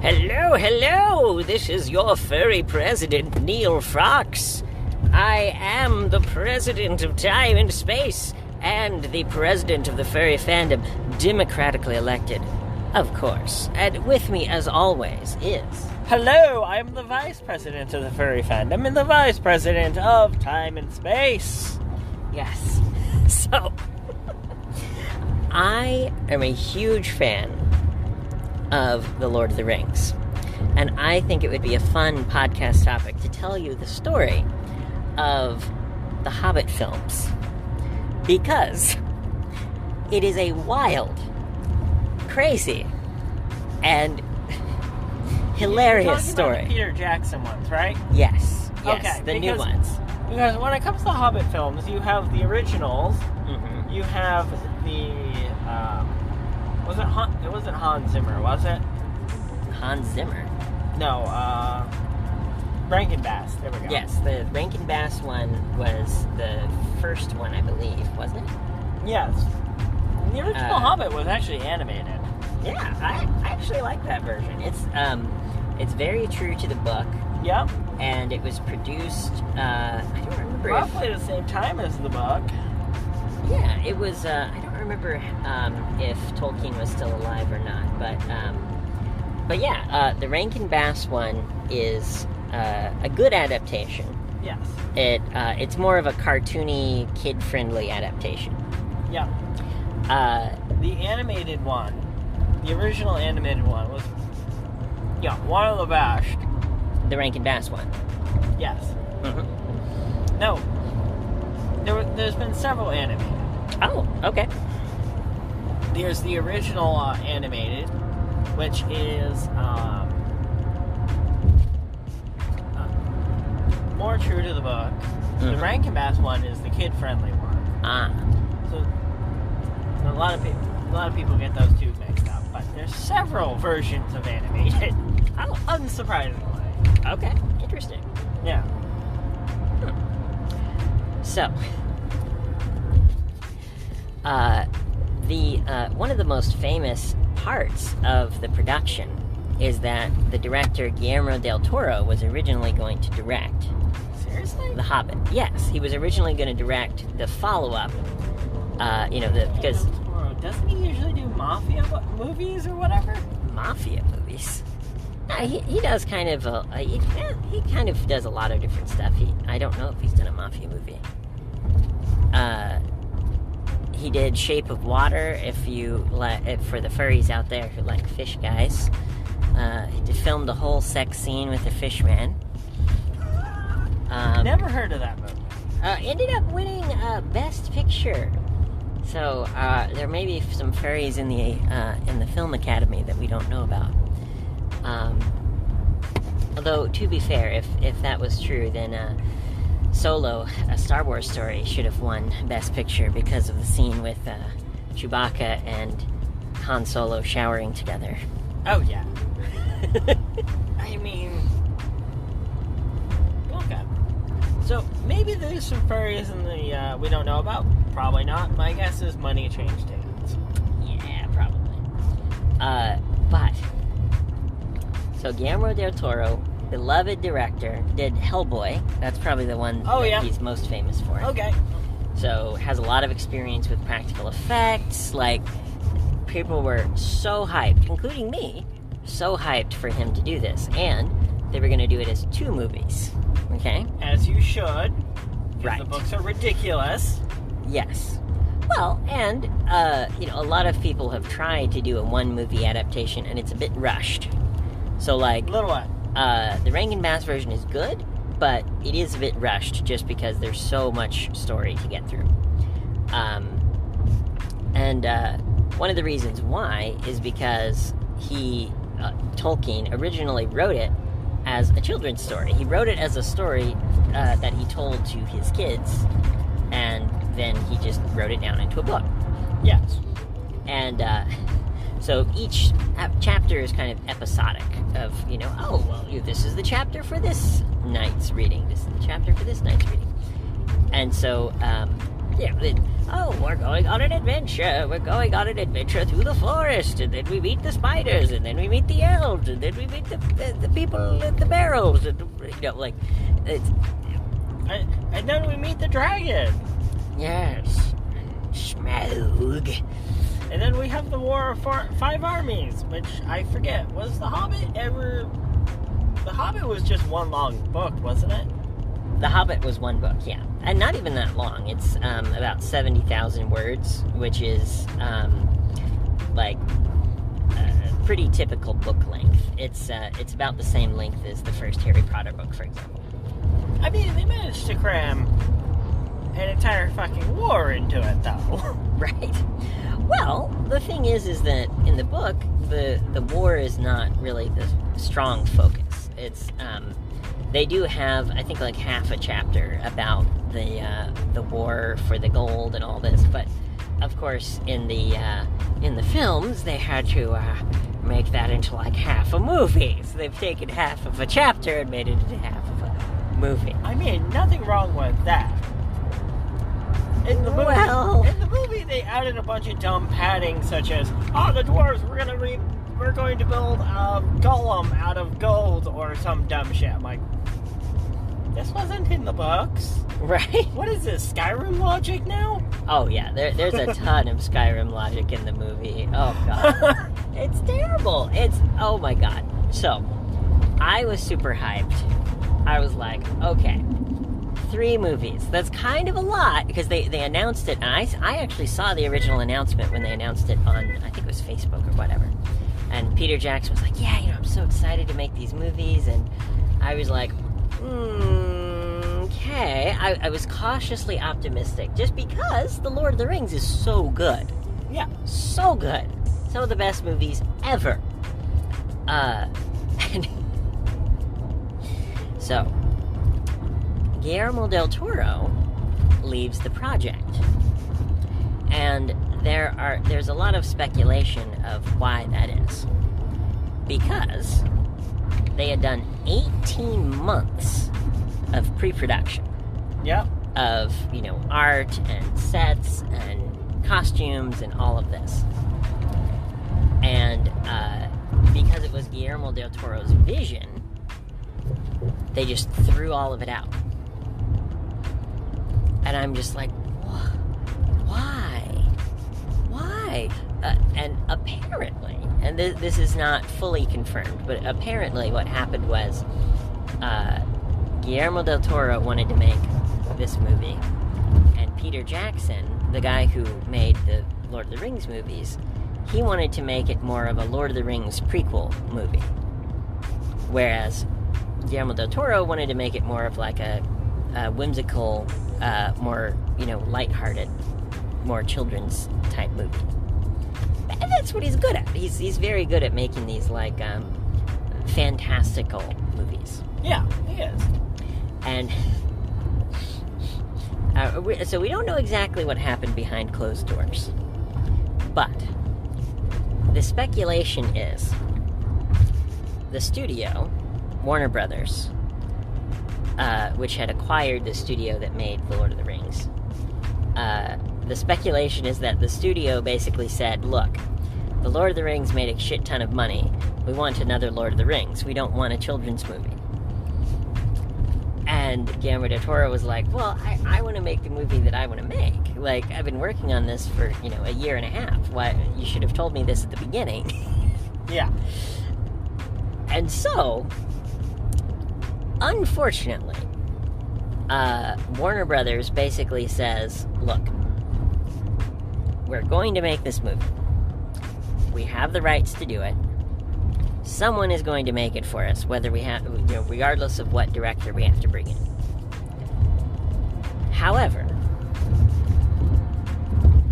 Hello, hello! This is your furry president, Neil Fox. I am the president of time and space, and the president of the furry fandom, democratically elected, of course. And with me, as always, is... Hello, I'm the vice president of the furry fandom and the vice president of time and space. Yes. So, I am a huge fan of The Lord of the Rings. And I think it would be a fun podcast topic to tell you the story of the Hobbit films. Because it is a wild, crazy, and hilarious story. About the Peter Jackson ones, right? Yes, okay, the new ones. Because when it comes to Hobbit films, you have the originals, you have the, it wasn't Hans Zimmer, was it? Hans Zimmer? No, Rankin Bass, there we go. Yes, the Rankin Bass one was the first one, I believe, wasn't it? Yes. The original Hobbit was actually animated. Yeah, I actually like that version. It's very true to the book. Yep. And it was produced, I don't remember roughly the same time as the book. Yeah, it was, I don't remember if Tolkien was still alive or not, but yeah, the Rankin Bass one is a good adaptation. Yes. It's more of a cartoony, kid-friendly adaptation. Yeah. The animated one, the original animated one was, one of the best. The Rankin Bass one. Yes. Mm-hmm. No. There's been several animated. Oh, okay. There's the original animated, which is more true to the book. Mm-hmm. The Rankin Bass one is the kid-friendly one. Ah. So a lot of people get those two mixed up, but there's several versions of animated. Oh, unsurprisingly. Okay, interesting. Yeah. So, one of the most famous parts of the production is that the director Guillermo del Toro was originally going to direct. Seriously? The Hobbit. Yes, he was originally going to direct the follow-up. Because doesn't he usually do mafia movies or whatever? Mafia movies. He does kind of he kind of does a lot of different stuff. I don't know if he's done a mafia movie. He did Shape of Water. If for the furries out there who like fish guys, he filmed a whole sex scene with a fish man. Never heard of that movie. Ended up winning Best Picture. So there may be some furries in the Film Academy that we don't know about. Although, to be fair, if that was true, then Solo, A Star Wars Story, should have won Best Picture because of the scene with Chewbacca and Han Solo showering together. Oh, yeah. I mean... Okay. So, maybe there's some furries in the, we don't know about. Probably not. My guess is money changed hands. Yeah, probably. But... So Guillermo del Toro, beloved director, did Hellboy. That's probably the one he's most famous for. Okay. So has a lot of experience with practical effects. Like, people were so hyped, including me, so hyped for him to do this. And they were going to do it as 2 movies. Okay? As you should. Right. The books are ridiculous. Yes. Well, and, a lot of people have tried to do a 1-movie adaptation, and it's a bit rushed. So, like, Little what? The Rankin Bass version is good, but it is a bit rushed just because there's so much story to get through. And one of the reasons why is because Tolkien originally wrote it as a children's story. He wrote it as a story that he told to his kids, and then he just wrote it down into a book. Yes. And, so each chapter is kind of episodic of, this is the chapter for this night's reading. This is the chapter for this night's reading. And so, Yeah, we're going on an adventure. We're going on an adventure through the forest, and then we meet the spiders, and then we meet the elves, and then we meet the people in the barrels, and it's. And then we meet the dragon. Yes, Smaug. And then we have the War of Five Armies, which I forget. Was The Hobbit ever... The Hobbit was just one long book, wasn't it? The Hobbit was one book, yeah. And not even that long. It's about 70,000 words, which is pretty typical book length. It's about the same length as the first Harry Potter book, for example. I mean, they managed to cram an entire fucking war into it, though. Right. Well, the thing is that in the book, the war is not really the strong focus. It's they do have, I think, like half a chapter about the war for the gold and all this, but of course in the films they had to make that into like half a movie. So they've taken half of a chapter and made it into half of a movie. I mean, nothing wrong with that. In the movie, they added a bunch of dumb padding, such as, the dwarves, we're going to build a golem out of gold, or some dumb shit. I'm like, this wasn't in the books. Right? What is this, Skyrim logic now? Oh, yeah, there's a ton of Skyrim logic in the movie. Oh, God. It's terrible. Oh, my God. So, I was super hyped. I was like, okay, 3 movies. That's kind of a lot, because they announced it, and I actually saw the original announcement when they announced it on, I think it was Facebook or whatever. And Peter Jackson was like, yeah, I'm so excited to make these movies, and I was like, okay. I was cautiously optimistic, just because The Lord of the Rings is so good. Yeah. So good. Some of the best movies ever. So, Guillermo del Toro leaves the project. And there's a lot of speculation of why that is. Because they had done 18 months of pre-production. Yep. Of, art and sets and costumes and all of this. And because it was Guillermo del Toro's vision, they just threw all of it out. And I'm just like, why? And apparently, and this is not fully confirmed, but apparently what happened was Guillermo del Toro wanted to make this movie, and Peter Jackson, the guy who made the Lord of the Rings movies, he wanted to make it more of a Lord of the Rings prequel movie. Whereas Guillermo del Toro wanted to make it more of like a whimsical, more, lighthearted, more children's type movie. And that's what he's good at. He's very good at making these, like, fantastical movies. Yeah, he is. And so we don't know exactly what happened behind closed doors. But the speculation is the studio, Warner Brothers, which had acquired the studio that made The Lord of the Rings, the speculation is that the studio basically said, look, The Lord of the Rings made a shit ton of money. We want another Lord of the Rings. We don't want a children's movie. And Guillermo del Toro was like, well, I want to make the movie that I want to make. Like, I've been working on this for, a year and a half. Why, you should have told me this at the beginning. Yeah. And so, unfortunately, Warner Brothers basically says, look, we're going to make this movie. We have the rights to do it. Someone is going to make it for us, whether we have, regardless of what director we have to bring in. However,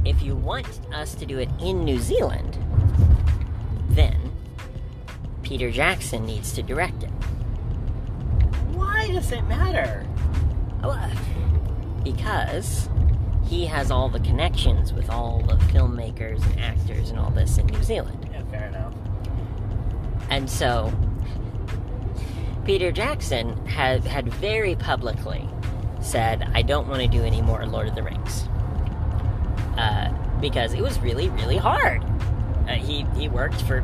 if you want us to do it in New Zealand, then Peter Jackson needs to direct it. Why does it matter? Because he has all the connections with all the filmmakers and actors and all this in New Zealand. Yeah, fair enough. And so, Peter Jackson had very publicly said, I don't want to do any more Lord of the Rings. because it was really, really hard. He worked for,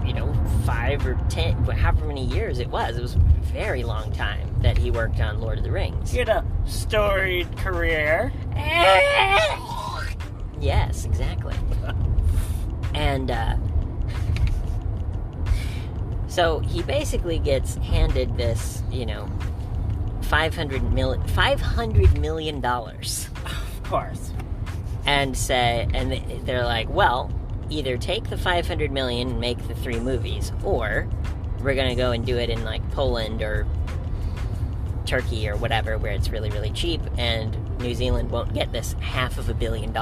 5 or 10, however many years it was. It was a very long time that he worked on Lord of the Rings. He had a storied career. Yes, exactly. And, so he basically gets handed this, $500 million. Of course. And they're like, well, either take the $500 million and make the 3 movies, or we're gonna go and do it in, like, Poland or Turkey or whatever, where it's really, really cheap, and New Zealand won't get this $500 million.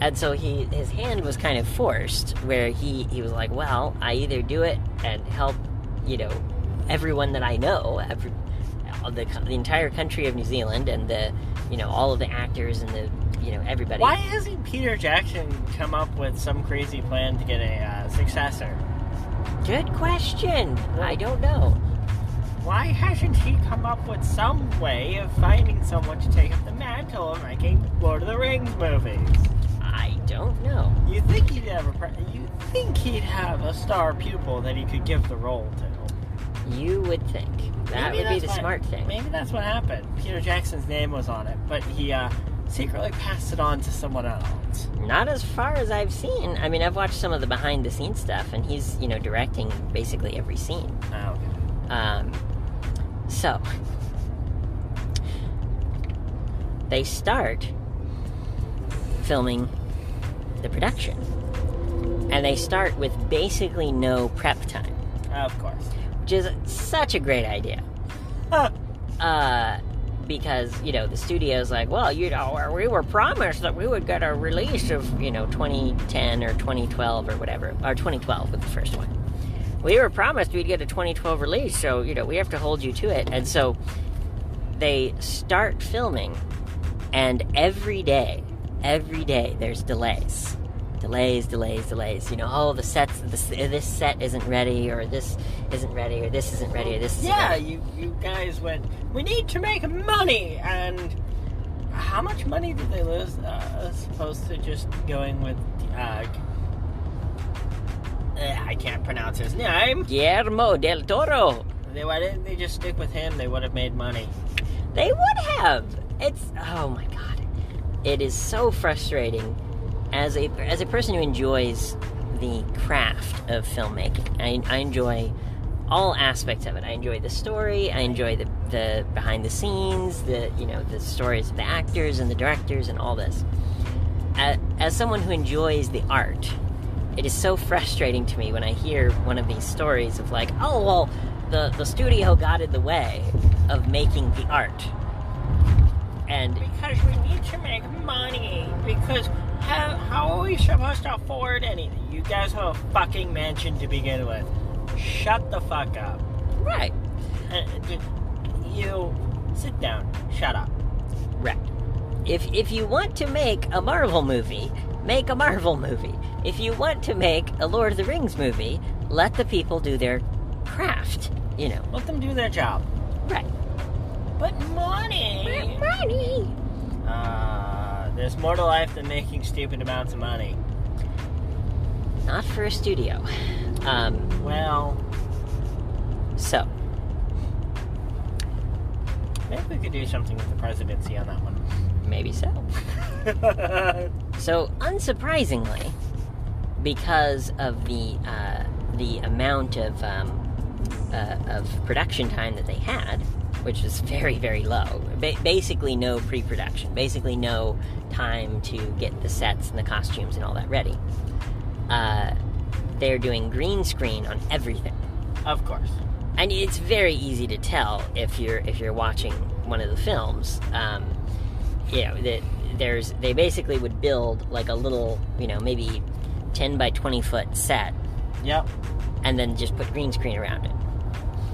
And so his hand was kind of forced, where he was like, well, I either do it and help, everyone that I know, the entire country of New Zealand, and all of the actors and everybody. Why hasn't Peter Jackson come up with some crazy plan to get a successor? Good question. I don't know. Why hasn't he come up with some way of finding someone to take up the mantle of making Lord of the Rings movies? I don't know. You think he'd have a star pupil that he could give the role to? You would think. That would be the smart thing. Maybe that's what happened. Peter Jackson's name was on it, but he secretly passed it on to someone else. Not as far as I've seen. I mean, I've watched some of the behind-the-scenes stuff, and he's, directing basically every scene. Oh, okay. So, they start filming the production. And they start with basically no prep time. Of course. Which is such a great idea. Because, the studio's like, well, we were promised that we would get a release of, 2010 or 2012 or whatever. Or 2012 with the first one. We were promised we'd get a 2012 release, so, we have to hold you to it. And so they start filming, and every day, there's delays. Delays. The sets, this set isn't ready, or this isn't ready, or this isn't ready, or this isn't ready. Yeah, you guys went, we need to make money, and how much money did they lose as opposed to just going with, I can't pronounce his name. Guillermo del Toro. Why didn't they just stick with him? They would have made money. They would have. Oh my god. It is so frustrating. As a person who enjoys the craft of filmmaking, I enjoy all aspects of it. I enjoy the story, I enjoy the behind the scenes, the stories of the actors and the directors and all this. As someone who enjoys the art, it is so frustrating to me when I hear one of these stories of like, oh, well, the studio got in the way of making the art. And because we need to make money, because how are we supposed to afford anything? You guys have a fucking mansion to begin with. Shut the fuck up. Right. You sit down. Shut up. Right. If you want to make a Marvel movie, make a Marvel movie. If you want to make a Lord of the Rings movie, let the people do their craft, Let them do their job. Right. But money! There's more to life than making stupid amounts of money. Not for a studio. So. Maybe we could do something with the presidency on that one. Maybe so. So, unsurprisingly, because of the amount of production time that they had, which was very, very low, basically no pre-production, basically no time to get the sets and the costumes and all that ready. They're doing green screen on everything. Of course. And it's very easy to tell if you're watching one of the films. They basically would build like a little, maybe 10 by 20 foot set. Yep. And then just put green screen around it.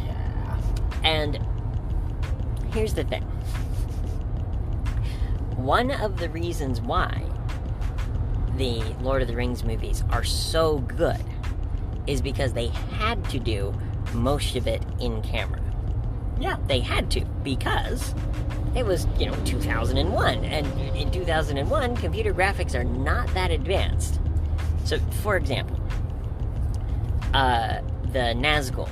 Yeah. And here's the thing. One of the reasons why the Lord of the Rings movies are so good is because they had to do most of it in camera. Yeah. They had to, because it was, 2001. And in 2001, computer graphics are not that advanced. So, for example, the Nazgul.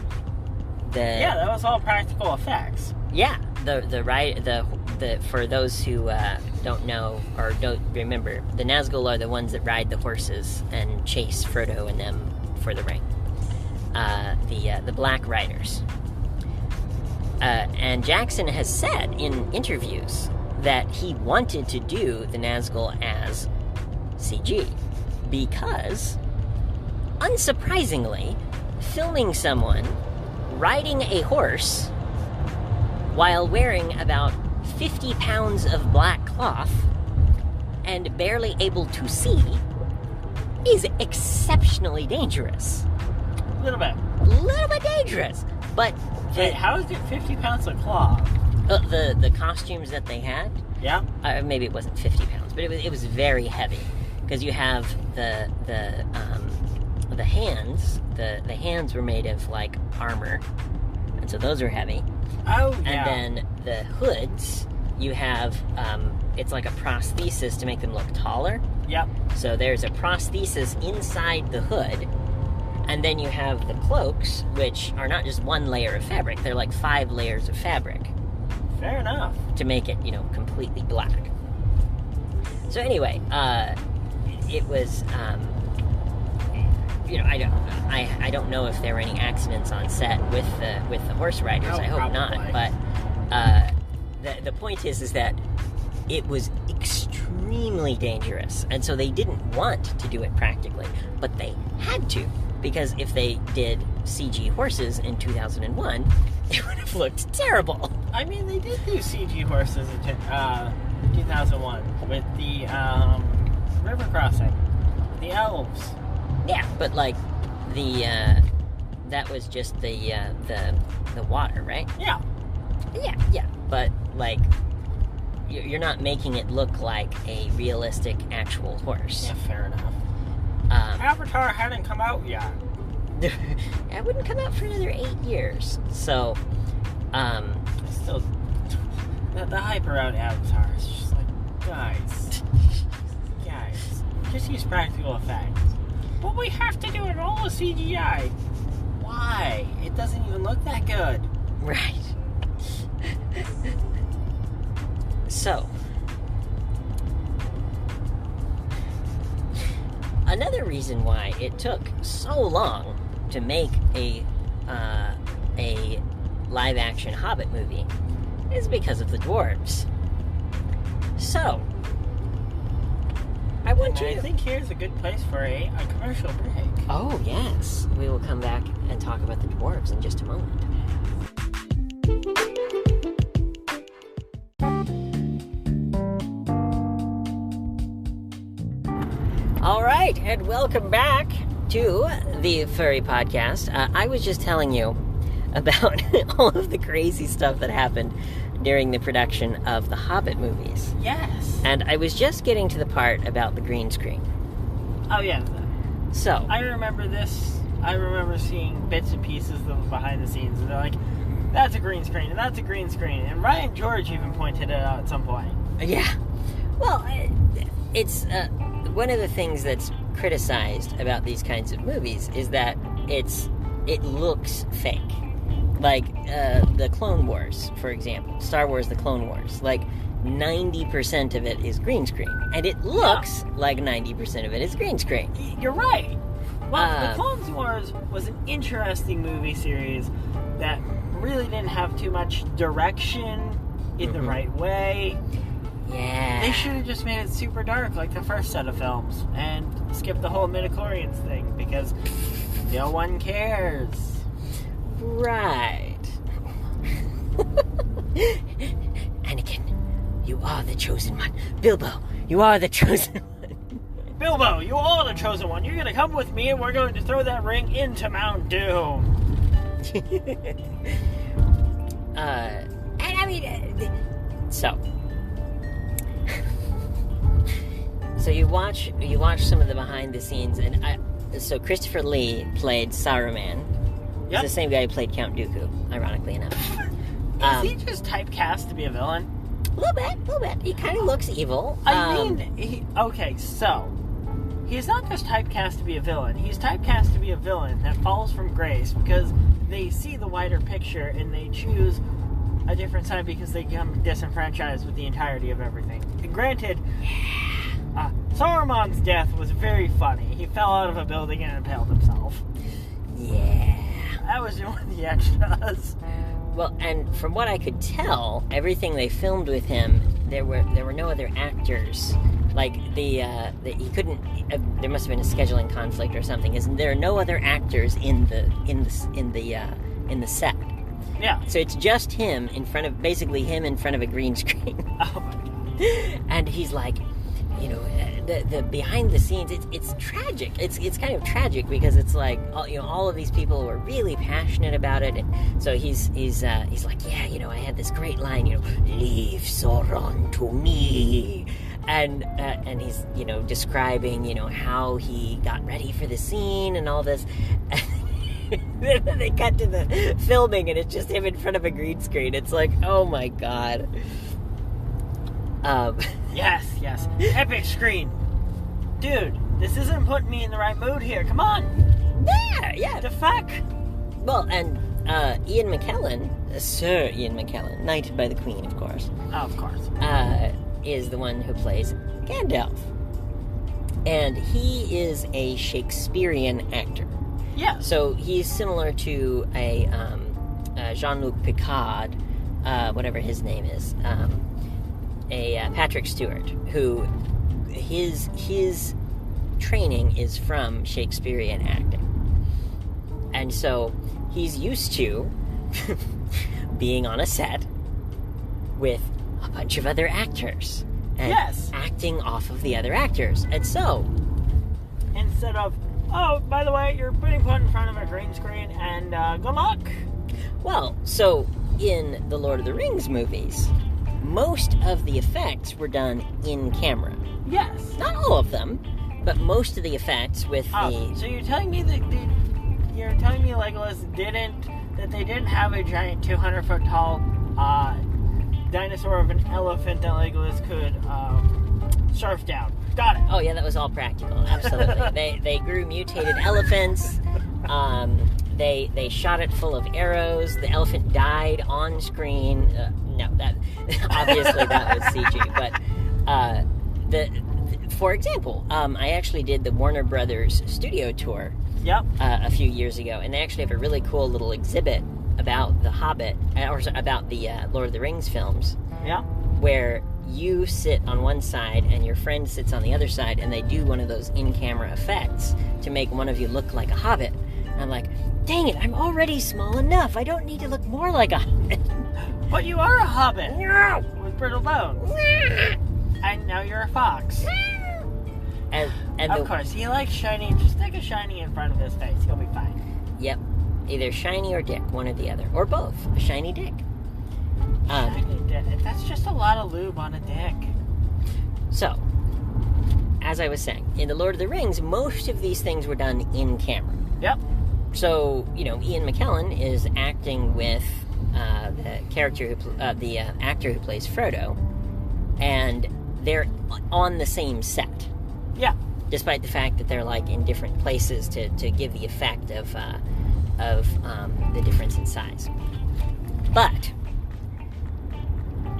Yeah, that was all practical effects. Yeah, the for those who don't know or don't remember, the Nazgul are the ones that ride the horses and chase Frodo and them for the ring. The Black Riders. And Jackson has said in interviews that he wanted to do the Nazgul as CG because, unsurprisingly, filming someone riding a horse while wearing about 50 pounds of black cloth and barely able to see is exceptionally dangerous. A little bit. Dangerous. But... Wait, how is it 50 pounds of cloth? The costumes that they had? Yeah? Maybe it wasn't 50 pounds, but it was very heavy. Because you have the hands. The hands were made of, like, armor. And so those are heavy. Oh, yeah. And then the hoods, you have, it's like a prosthesis to make them look taller. Yep. So there's a prosthesis inside the hood. And then you have the cloaks, which are not just one layer of fabric. They're like 5 layers of fabric. Fair enough. To make it, completely black. So anyway, it was, I don't know if there were any accidents on set with the horse riders. Oh, I hope probably not. But the point is that it was extremely dangerous, and so they didn't want to do it practically, but they had to, because if they did CG horses in 2001, it would have looked terrible. I mean, they did do CG horses in 2001 with the river crossing, the elves. Yeah, but like that was just the water, right? Yeah. Yeah. But like, you're not making it look like a realistic actual horse. Yeah, fair enough. Avatar hadn't come out yet. It wouldn't come out for another 8 years. So, still, the hype around Avatar is just like, guys, just use practical effects. But we have to do it all with CGI. Why? It doesn't even look that good. Right. So, another reason why it took so long to make a live-action Hobbit movie is because of the dwarves. So, I think here's a good place for a commercial break. Oh, yes. We will come back and talk about the dwarves in just a moment. All right, and welcome back to the Furry Podcast. I was just telling you about all of the crazy stuff that happened during the production of the Hobbit movies. Yes. And I was just getting to the part about the green screen. Oh, yeah. So. I remember this. I remember seeing bits and pieces of them behind the scenes, and they're like, that's a green screen, and that's a green screen. And Ryan George even pointed it out at some point. Yeah. Well, it's one of the things that's criticized about these kinds of movies is that it looks fake. Like, the Clone Wars, for example. Star Wars The Clone Wars. Like, 90% of it is green screen. And it looks like 90% of it is green screen. You're right. Well, The Clone Wars was an interesting movie series that really didn't have too much direction in the right way. Yeah. They should have just made it super dark like the first set of films and skipped the whole midichlorians thing because no one cares. Right. Anakin, you are the chosen one. Bilbo, you are the chosen one. Bilbo, you are the chosen one. You're going to come with me and we're going to throw that ring into Mount Doom. And I mean, so you watch some of the behind the scenes, and so Christopher Lee played Saruman. He's the same guy who played Count Dooku, ironically enough. Is he just typecast to be a villain? A little bit. He kind of looks evil. Okay, so he's not just typecast to be a villain. He's typecast to be a villain that falls from grace because they see the wider picture and they choose a different side because they become disenfranchised with the entirety of everything. And granted, Saruman's death was very funny. He fell out of a building and impaled himself. Yeah. That was one of the extras. Well, and from what I could tell, everything they filmed with him, there were no other actors. Like he couldn't. There must have been a scheduling conflict or something. Isn't there? No other actors in the set. Yeah. So it's just him in front of a green screen. Oh my god. And he's like, the behind the scenes, it's tragic. It's kind of tragic because it's like all of these people were really passionate about it, and so he's like, yeah, I had this great line, leave Sauron to me, and he's describing how he got ready for the scene and all this. Then they cut to the filming and it's just him in front of a green screen. It's like, oh my god. Yes. Epic screen. Dude, this isn't putting me in the right mood here. Come on. Yeah. The fuck? Well, and Ian McKellen, Sir Ian McKellen, knighted by the Queen, of course. Oh, of course. Is the one who plays Gandalf. And he is a Shakespearean actor. Yeah. So he's similar to a Jean-Luc Picard, whatever his name is, a Patrick Stewart, who his training is from Shakespearean acting. And so he's used to being on a set with a bunch of other actors and acting off of the other actors. And so instead of, oh, by the way, you're being put in front of a green screen and good luck. Well, so in the Lord of the Rings movies, most of the effects were done in camera. Yes. Not all of them, but most of the effects with the... So you're telling me that Legolas that they didn't have a giant 200-foot tall dinosaur of an elephant that Legolas could surf down. Got it. Oh yeah, that was all practical. Absolutely. They grew mutated elephants. They shot it full of arrows. The elephant died on screen. No, that obviously that was CG. But for example, I actually did the Warner Brothers studio tour. Yep. A few years ago, and they actually have a really cool little exhibit about the Hobbit, or about the Lord of the Rings films. Yeah. Where you sit on one side and your friend sits on the other side, and they do one of those in-camera effects to make one of you look like a hobbit. And I'm like, dang it, I'm already small enough. I don't need to look more like a hobbit. But you are a hobbit. No. With brittle bones. And now you're a fox. And of course, he likes shiny. Just stick a shiny in front of his face. He'll be fine. Yep. Either shiny or dick, one or the other. Or both. A shiny dick. Shiny dick. That's just a lot of lube on a dick. So, as I was saying, in the Lord of the Rings, most of these things were done in camera. Yep. So, Ian McKellen is acting with the actor who plays Frodo, and they're on the same set. Yeah. Despite the fact that they're like in different places to give the effect of the difference in size. But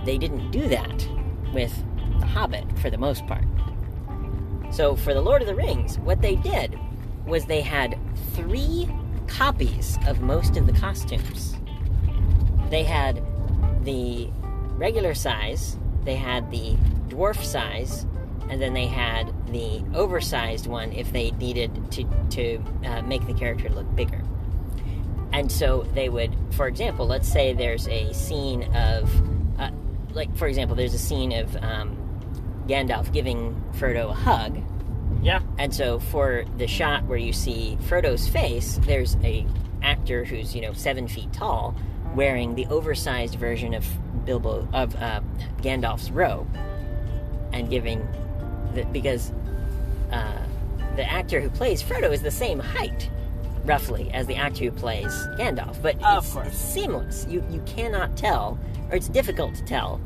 they didn't do that with The Hobbit for the most part. So for the Lord of the Rings, what they did was they had 3 copies of most of the costumes. They had the regular size, they had the dwarf size, and then they had the oversized one if they needed to make the character look bigger. And so they would, for example, let's say there's a scene of, there's a scene of Gandalf giving Frodo a hug. Yeah. And so for the shot where you see Frodo's face, there's a actor who's 7 feet tall, wearing the oversized version of Gandalf's robe, and giving because the actor who plays Frodo is the same height roughly, as the actor who plays Gandalf. But it's seamless. You cannot tell, or it's difficult to tell.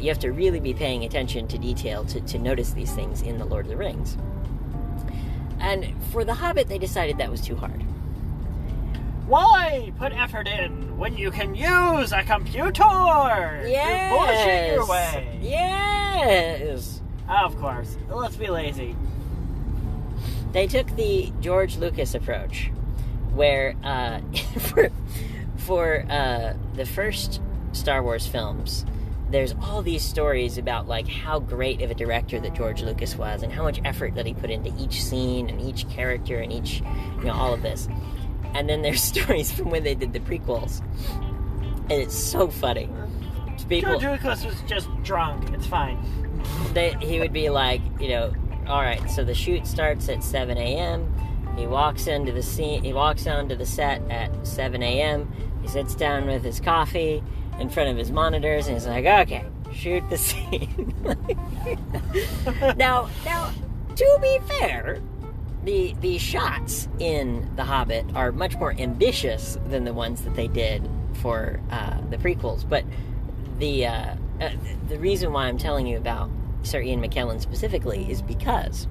You have to really be paying attention to detail to notice these things in The Lord of the Rings. And for The Hobbit, they decided that was too hard. Why put effort in when you can use a computer to bullshit your way? Yes! Of course. Let's be lazy. They took the George Lucas approach, where for the first Star Wars films, there's all these stories about like how great of a director that George Lucas was, and how much effort that he put into each scene and each character and each, all of this. And then there's stories from when they did the prequels, and it's so funny. George Lucas was just drunk. It's fine. He would be like, all right, so the shoot starts at 7 a.m. He walks into the scene. He walks onto the set at 7 a.m. He sits down with his coffee in front of his monitors, and he's like, okay, shoot the scene. Now, to be fair, the shots in The Hobbit are much more ambitious than the ones that they did for the prequels. But the reason why I'm telling you about Sir Ian McKellen specifically is because,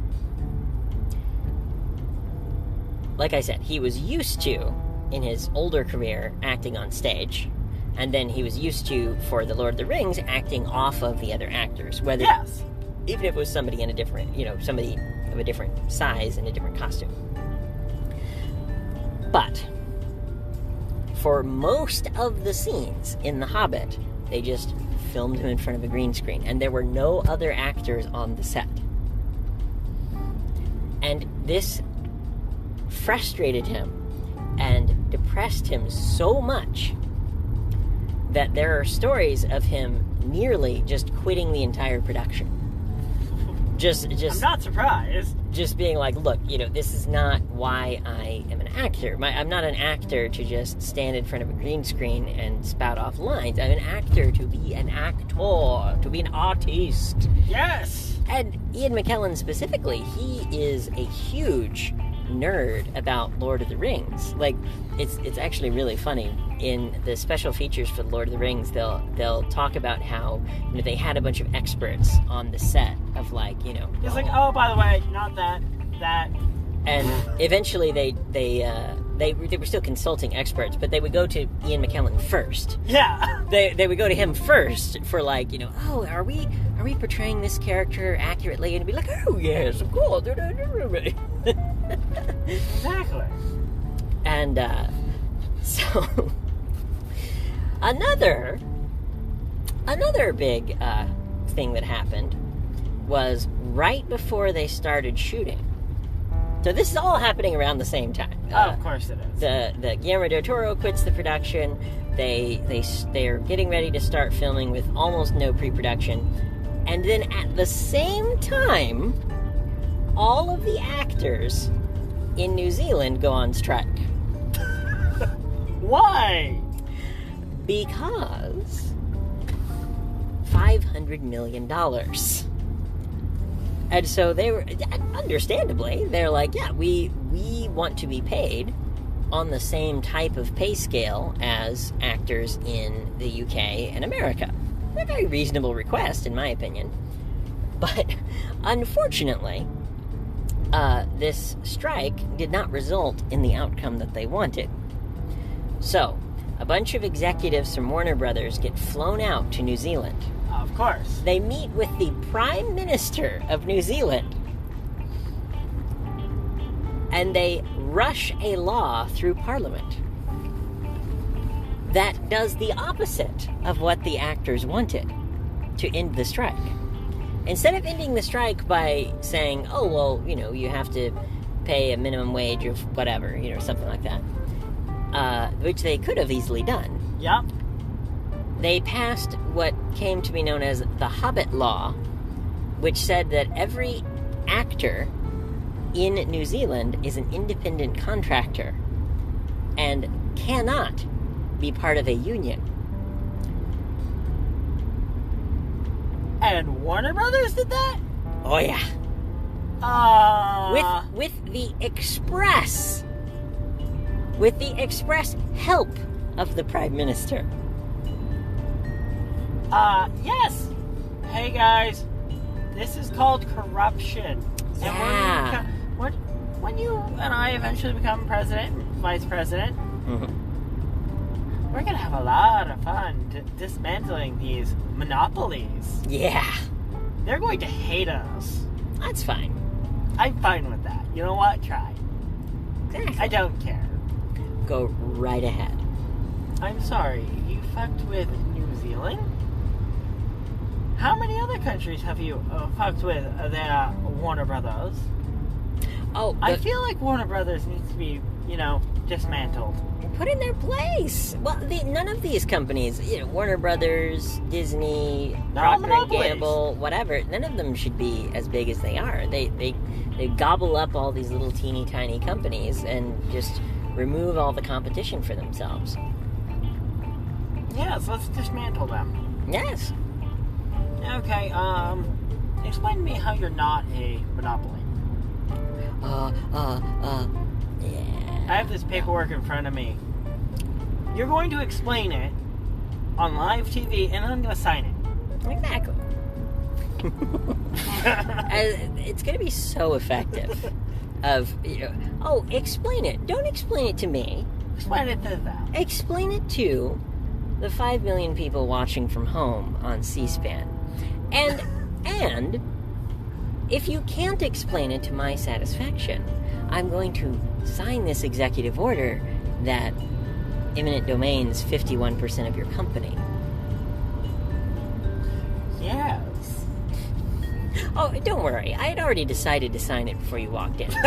like I said, he was used to, in his older career, acting on stage. And then he was used to, for The Lord of the Rings, acting off of the other actors. Even if it was somebody in a different, somebody of a different size and a different costume. But for most of the scenes in The Hobbit, they just filmed him in front of a green screen, and there were no other actors on the set. And this frustrated him and depressed him so much that there are stories of him nearly just quitting the entire production. Just I'm not surprised. Just being like, look, this is not why I am an actor. I'm not an actor to just stand in front of a green screen and spout off lines. I'm an actor to be an actor, to be an artist. Yes! And Ian McKellen specifically, he is a huge nerd about Lord of the Rings. Like, it's actually really funny. In the special features for Lord of the Rings, they'll talk about how they had a bunch of experts on the set of It's like, oh, by the way, not that. And eventually they were still consulting experts, but they would go to Ian McKellen first. Yeah. They would go to him first for oh, are we portraying this character accurately? And be like, oh yes, of course. Exactly. And so another big thing that happened was right before they started shooting. So this is all happening around the same time. Of course it is. The Guillermo del Toro quits the production. They're getting ready to start filming with almost no pre-production. And then at the same time, all of the actors in New Zealand go on strike. Why? Because $500 million. And so they were, understandably, they're like, yeah, we want to be paid on the same type of pay scale as actors in the UK and America. A very reasonable request, in my opinion. But unfortunately, this strike did not result in the outcome that they wanted. So, a bunch of executives from Warner Brothers get flown out to New Zealand. Of course. They meet with the Prime Minister of New Zealand. And they rush a law through Parliament that does the opposite of what the actors wanted to end the strike. Instead of ending the strike by saying, oh, well, you have to pay a minimum wage of whatever, something like that, which they could have easily done. Yep. They passed what came to be known as the Hobbit Law, which said that every actor in New Zealand is an independent contractor and cannot be part of a union. And Warner Brothers did that? Oh, yeah. With the express with the express help of the Prime Minister. Yes. Hey guys, this is called corruption. Yeah. And when you and I eventually become president, vice president, we're gonna have a lot of fun dismantling these monopolies. Yeah. They're going to hate us. That's fine. I'm fine with that. You know what? Try. Exactly. I don't care. Go right ahead. I'm sorry, you fucked with New Zealand? How many other countries have you fucked with their Warner Brothers? Oh, I feel like Warner Brothers needs to be, dismantled. put in their place. Well, none of these companies, Warner Brothers, Disney, Procter & Gamble, whatever, none of them should be as big as they are. They gobble up all these little teeny tiny companies and just remove all the competition for themselves. Yes, let's dismantle them. Yes. Okay, explain to me how you're not a monopoly. Yeah. I have this paperwork in front of me. You're going to explain it on live TV, and I'm going to sign it. Exactly. It's going to be so effective. Explain it. Don't explain it to me. Explain it to them. Explain it to the 5 million people watching from home on C-SPAN. And if you can't explain it to my satisfaction, I'm going to sign this executive order that eminent domains 51% of your company. Yes. Oh, don't worry. I had already decided to sign it before you walked in, so...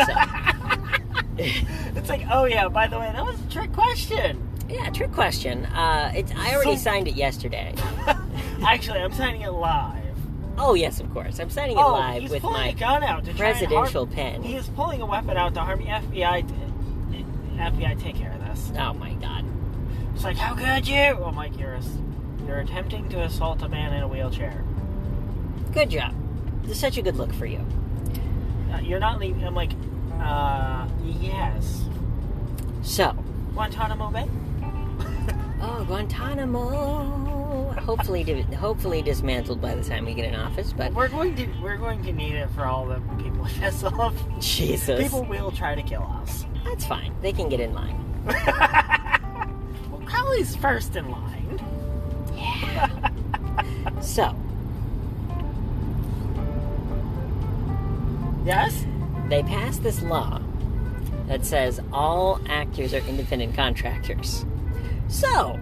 It's like, oh yeah, by the way, that was a trick question. Yeah, trick question. I already signed it yesterday. Actually, I'm signing it live. Oh, yes, of course. I'm signing it live with my a gun out to presidential pen. He is pulling a weapon out to harm the FBI. FBI, take care of this. Oh, my God. It's like, how could you? Oh, Mike, you're attempting to assault a man in a wheelchair. Good job. It's such a good look for you. You're not leaving. I'm like, yes. So. Guantanamo Bay? Oh, Guantanamo. Hopefully dismantled by the time we get in office, but we're going to need it for all the people piss off. Jesus. People will try to kill us. That's fine. They can get in line. Well, Crowley's first in line. Yeah. So. Yes? They passed this law that says all actors are independent contractors. So,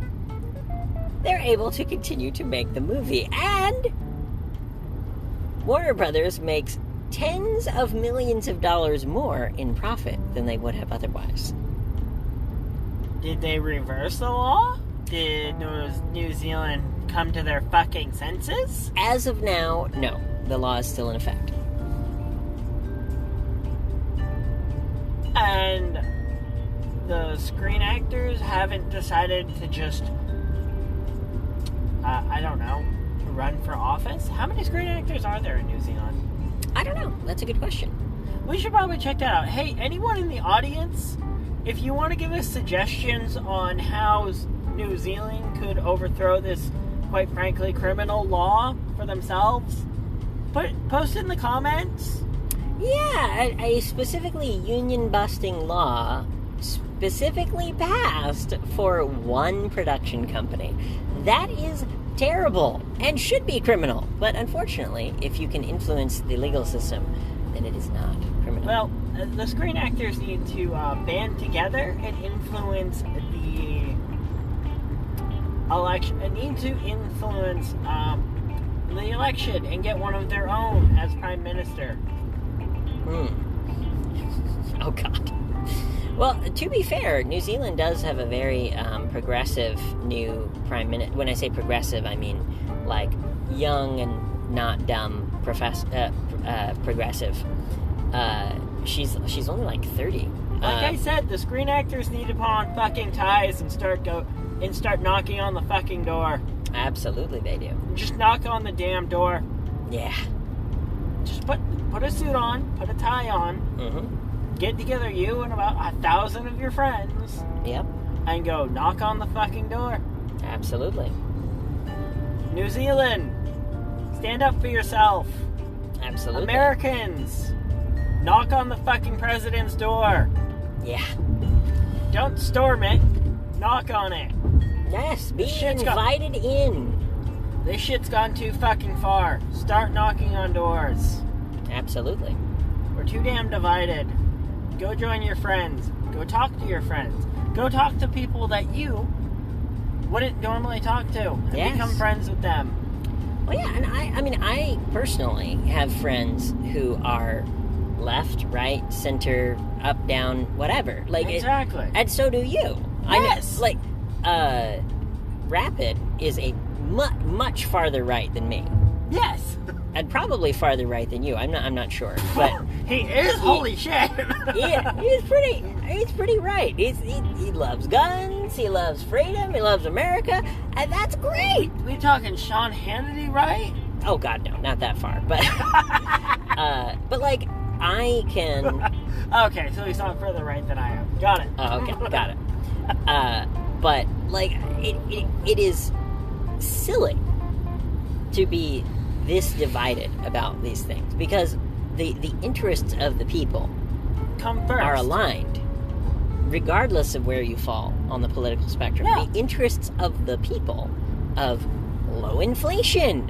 they're able to continue to make the movie. And Warner Brothers makes tens of millions of dollars more in profit than they would have otherwise. Did they reverse the law? Did New Zealand come to their fucking senses? As of now, no. The law is still in effect. And the screen actors haven't decided to just, I don't know, run for office? How many screen actors are there in New Zealand? I don't know. That's a good question. We should probably check that out. Hey, anyone in the audience, if you want to give us suggestions on how New Zealand could overthrow this, quite frankly, criminal law for themselves, post it in the comments. Yeah, a specifically union-busting law specifically passed for one production company. That is terrible and should be criminal. But unfortunately, if you can influence the legal system, then it is not criminal. Well, the screen actors need to band together and influence the election. Need to influence the election and get one of their own as prime minister. Oh, God. Well, to be fair, New Zealand does have a very progressive new prime minister. When I say progressive, I mean, like, young and not dumb progressive. She's only, like, 30. Like I said, the screen actors need to put on fucking ties and start knocking on the fucking door. Absolutely, they do. Just knock on the damn door. Yeah. Just put a suit on, put a tie on. Mm-hmm. get together, you and about 1,000 of your friends, Yep. and go knock on the fucking door. Absolutely. New Zealand, stand up for yourself. Absolutely. Americans, knock on the fucking president's door. Yeah. Don't storm it, knock on it. Yes, be invited in. This shit's gone too fucking far. Start knocking on doors. Absolutely. We're too damn divided. Go join your friends. Go talk to your friends. Go talk to people that you wouldn't normally talk to. And become friends with them. Well, yeah, and I personally have friends who are left, right, center, up, down, whatever. Like exactly. And so do you. Yes. Rapid is a much farther right than me. Yes. And probably farther right than you. I'm not sure. But he is. Holy shit. He's pretty right. He loves guns. He loves freedom. He loves America, and that's great. We talking Sean Hannity, right? Oh God, no, not that far. But but like I can. Okay, so he's not further right than I am. Got it. Oh, okay, got it. But like it is silly to be this divided about these things, because the interests of the people come first, are aligned regardless of where you fall on the political spectrum. Yeah. The interests of the people, of low inflation,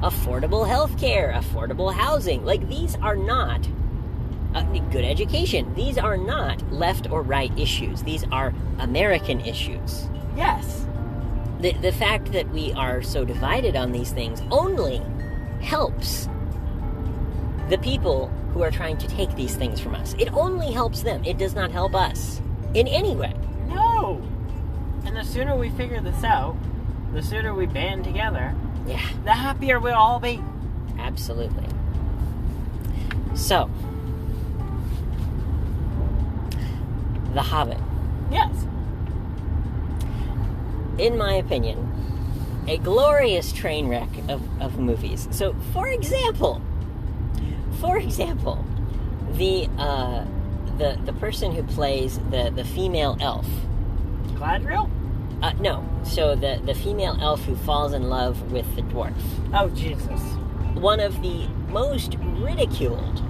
affordable healthcare, affordable housing, like these are not good education. These are not left or right issues. These are American issues. Yes. The fact that we are so divided on these things only helps the people who are trying to take these things from us. It only helps them. It does not help us in any way. No. And the sooner we figure this out, the sooner we band together, the happier we'll all be. Absolutely. So, The Hobbit. Yes. In my opinion, a glorious train wreck of movies. So, for example, the person who plays the female elf. Galadriel? No. So the female elf who falls in love with the dwarf. Oh, Jesus. One of the most ridiculed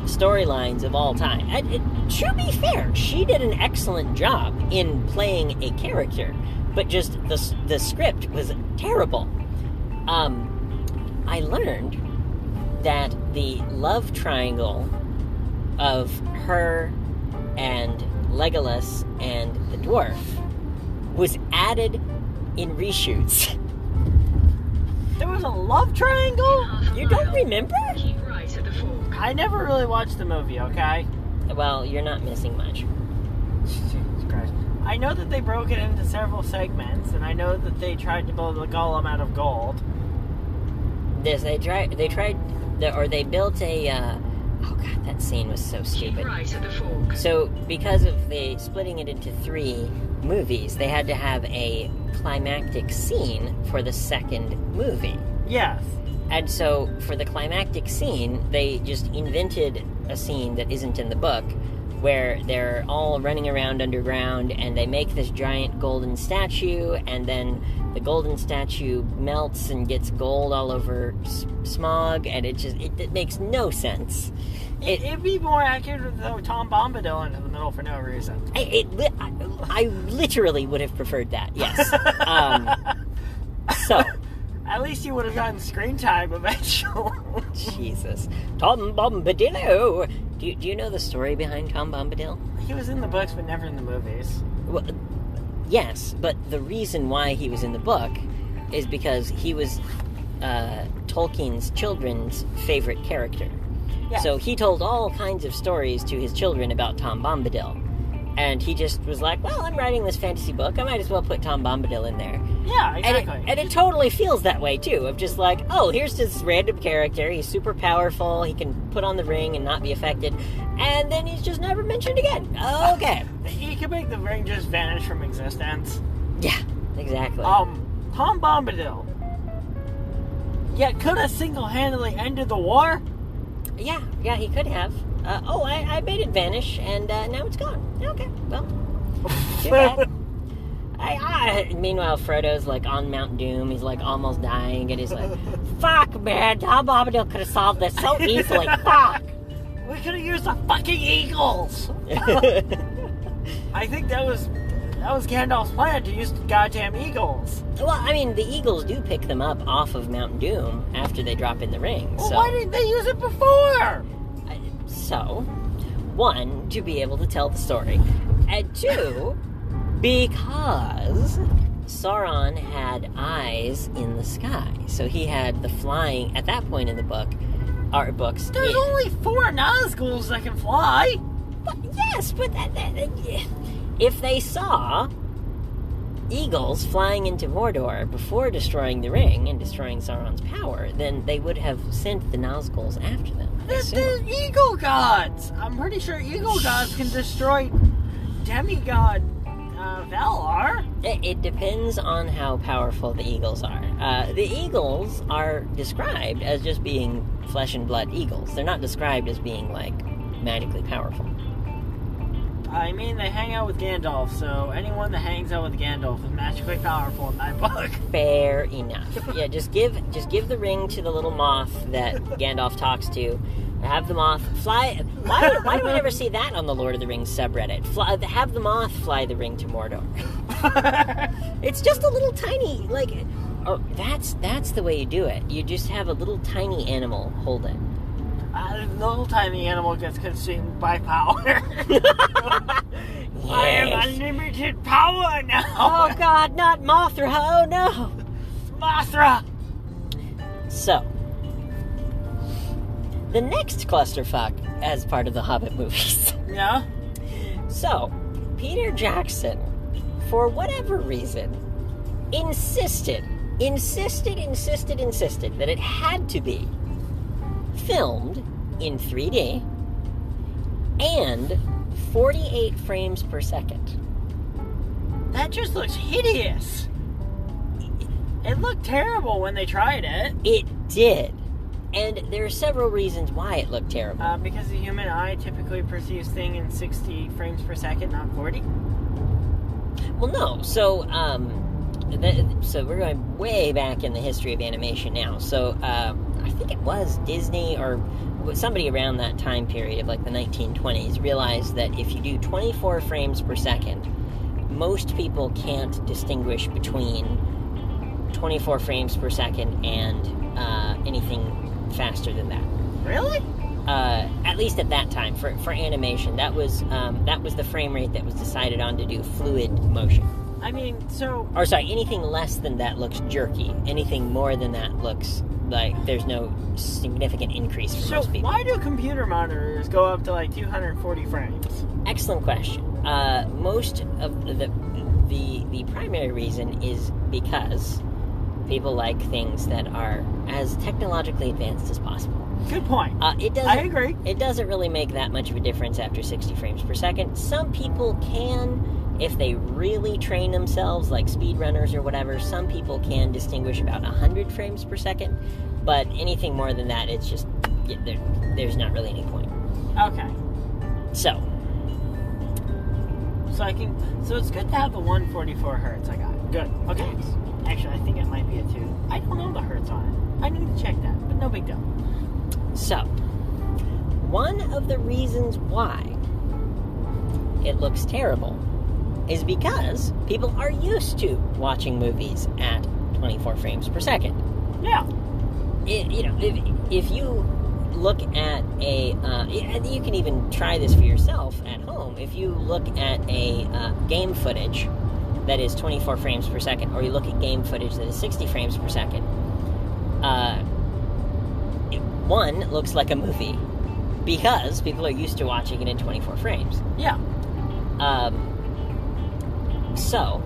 storylines of all time. And to be fair, she did an excellent job in playing a character, but just the script was terrible. I learned that the love triangle of her and Legolas and the dwarf was added in reshoots. There was a love triangle? You don't remember? Keep right at the fork. I never really watched the movie, okay? Well, you're not missing much. Jesus Christ. I know that they broke it into several segments, and I know that they tried to build a golem out of gold. Yes, they built a, oh god, that scene was so stupid. Keep right at the fork. So, because of the splitting it into 3 movies, they had to have a climactic scene for the second movie. Yes. And so, for the climactic scene, they just invented a scene that isn't in the book, where they're all running around underground, and they make this giant golden statue, and then the golden statue melts and gets gold all over Smaug, and it makes no sense. It'd be more accurate to throw Tom Bombadil into the middle for no reason. I literally would have preferred that, yes. So... At least you would have gotten screen time eventually. Jesus. Tom Bombadil! Do you know the story behind Tom Bombadil? He was in the books, but never in the movies. Well, yes, but the reason why he was in the book is because he was Tolkien's children's favorite character. Yes. So he told all kinds of stories to his children about Tom Bombadil. And he just was like, well, I'm writing this fantasy book, I might as well put Tom Bombadil in there. Yeah, exactly. And it totally feels that way, too, of just like, oh, here's this random character, he's super powerful, he can put on the ring and not be affected, and then he's just never mentioned again. Okay. He can make the ring just vanish from existence. Yeah, exactly. Tom Bombadil. Yeah, could have single-handedly ended the war. Yeah, he could have. I made it vanish, and now it's gone. Okay, well, too bad. Meanwhile, Frodo's like on Mount Doom. He's like almost dying, and he's like, "Fuck, man! Tom Bombadil could have solved this so easily. Fuck! We could have used the fucking eagles." I think that was Gandalf's plan, to use the goddamn eagles. Well, I mean, the eagles do pick them up off of Mount Doom after they drop in the ring. Well, so. why didn't they use it before? So, one, to be able to tell the story, and two, because Sauron had eyes in the sky. So he had the flying, at that point in the book, art books. There's only 4 Nazguls that can fly. But, yes, but if they saw eagles flying into Mordor before destroying the ring and destroying Sauron's power, then they would have sent the Nazguls after them. The eagle gods! I'm pretty sure eagle gods can destroy demigod Valar. It depends on how powerful the eagles are. The eagles are described as just being flesh and blood eagles. They're not described as being, like, magically powerful. I mean, they hang out with Gandalf, so anyone that hangs out with Gandalf is magically powerful in my book. Fair enough. Yeah, just give the ring to the little moth that Gandalf talks to. Have the moth fly. Why do we never see that on the Lord of the Rings subreddit? Have the moth fly the ring to Mordor. It's just a little tiny, like. Oh, that's the way you do it. You just have a little tiny animal hold it. The little tiny animal gets consumed by power. Yes. I have unlimited power now. Oh God, not Mothra! Oh no, Mothra. So, the next clusterfuck as part of the Hobbit movies. Yeah. So, Peter Jackson, for whatever reason, insisted that it had to be filmed in 3D and 48 frames per second. That just looks hideous. It looked terrible when they tried it. It did. And there are several reasons why it looked terrible. Because the human eye typically perceives things in 60 frames per second, not 40. Well, no. So, so we're going way back in the history of animation now. So, I think it was Disney or somebody around that time period of like the 1920s realized that if you do 24 frames per second, most people can't distinguish between 24 frames per second and anything faster than that. Really? At least at that time, for animation, that was the frame rate that was decided on to do fluid motion. I mean, so... Or sorry, anything less than that looks jerky. Anything more than that looks like there's no significant increase for most people. So why do computer monitors go up to like 240 frames? Excellent question. Most of the primary reason is because people like things that are as technologically advanced as possible. Good point. I agree. It doesn't really make that much of a difference after 60 frames per second. Some people can, if they really train themselves, like speedrunners or whatever, some people can distinguish about 100 frames per second, but anything more than that, it's just, there's not really any point. Okay. So it's good to have the 144 hertz I got. Good. Okay. Actually, I think it might be a 2. I don't know the hertz on it. I need to check that, but no big deal. So, one of the reasons why it looks terrible is because people are used to watching movies at 24 frames per second. Yeah. If you look at you can even try this for yourself at home. If you look at a game footage that is 24 frames per second, or you look at game footage that is 60 frames per second, one looks like a movie because people are used to watching it in 24 frames. Yeah. So,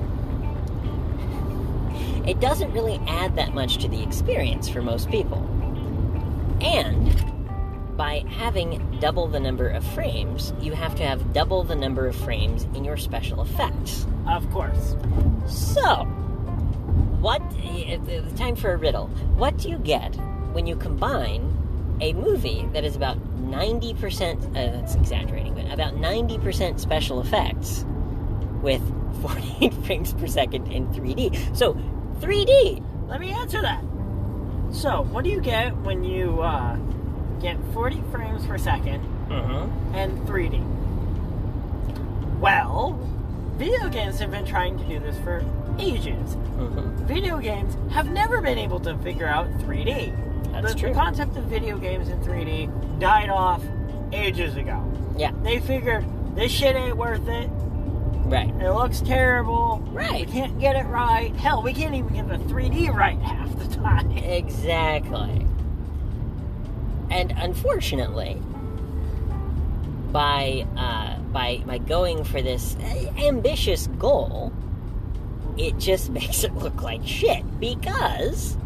it doesn't really add that much to the experience for most people. And by having double the number of frames, you have to have double the number of frames in your special effects. Of course. So, time for a riddle. What do you get when you combine a movie that is about 90%, that's exaggerating, but about 90% special effects with 48 frames per second in 3D. So, 3D! Let me answer that. So, what do you get when you get 40 frames per second and 3D? Well, video games have been trying to do this for ages. Video games have never been able to figure out 3D. That's true. The concept of video games in 3D died off ages ago. Yeah. They figured, this shit ain't worth it. Right. It looks terrible. Right. We can't get it right. Hell, we can't even get the 3D right half the time. Exactly. And unfortunately, by going for this ambitious goal, it just makes it look like shit. Because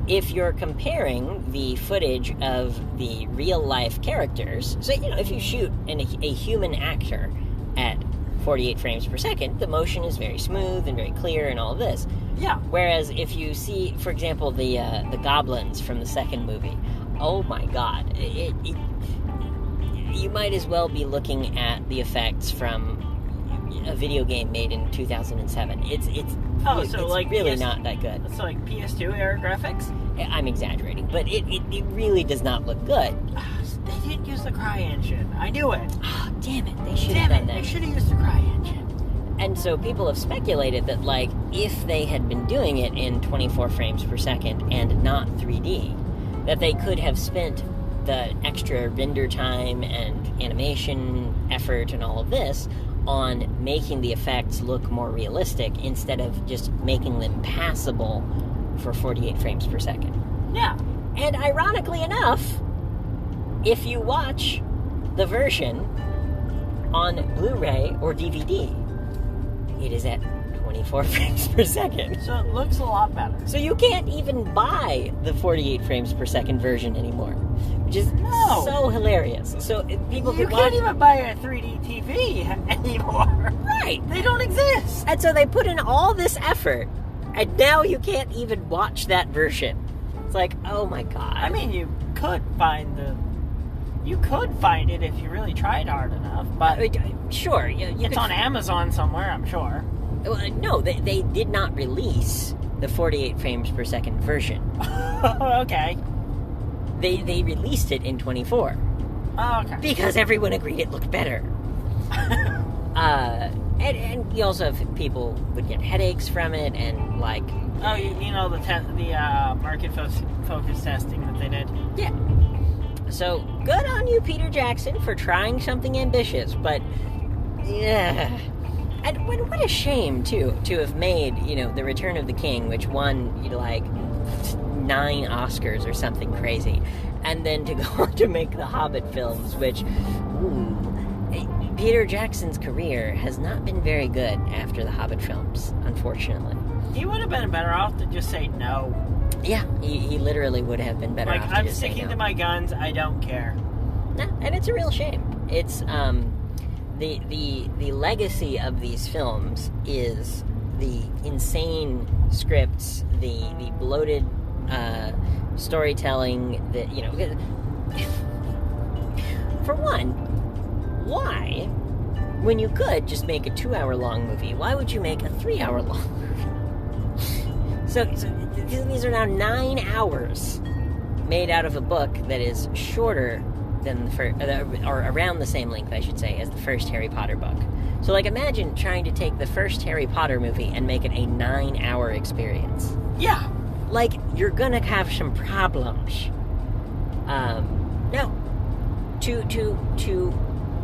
if you're comparing the footage of the real-life characters, so, if you shoot a human actor at 48 frames per second, the motion is very smooth and very clear and all of this. Yeah. Whereas if you see, for example, the goblins from the second movie, oh my god, you might as well be looking at the effects from a video game made in 2007. It's really not that good. It's like PS2 era graphics? I'm exaggerating, but it really does not look good. They didn't use the CryEngine. I knew it. Oh, damn it. They should have done that. They should have used the CryEngine. And so people have speculated that, if they had been doing it in 24 frames per second and not 3D, that they could have spent the extra render time and animation effort and all of this on making the effects look more realistic instead of just making them passable for 48 frames per second. Yeah. And ironically enough, if you watch the version on Blu-ray or DVD, it is at 24 frames per second. So it looks a lot better. So you can't even buy the 48 frames per second version anymore, which is so hilarious. So people you can't even buy a 3D TV anymore. Right. They don't exist. And so they put in all this effort, and now you can't even watch that version. It's like, oh my god. I mean, you could find it if you really tried hard enough, but sure, it's on Amazon somewhere, I'm sure. Well, no, they did not release the 48 frames per second version. Okay. They released it in 24. Oh, okay. Because everyone agreed it looked better. And you also have people would get headaches from it, and the market focus testing that they did. Yeah. So good on you, Peter Jackson, for trying something ambitious, but yeah. And what a shame too to have made The Return of the King, which won 9 Oscars or something crazy, and then to go on to make the Hobbit films, which Peter Jackson's career has not been very good after the Hobbit films, unfortunately. He would have been better off to just say no. Yeah, he literally would have been better off to I'm just say no. sticking to my guns, I don't care. No, and it's a real shame. It's the legacy of these films is the insane scripts, the bloated storytelling that for one, why, when you could just make a 2-hour-long movie, why would you make a 3-hour-long movie? So these are now 9 hours made out of a book that is shorter than the first, or around the same length, I should say, as the first Harry Potter book. So, imagine trying to take the first Harry Potter movie and make it a 9-hour experience. Yeah. You're gonna have some problems. Now, to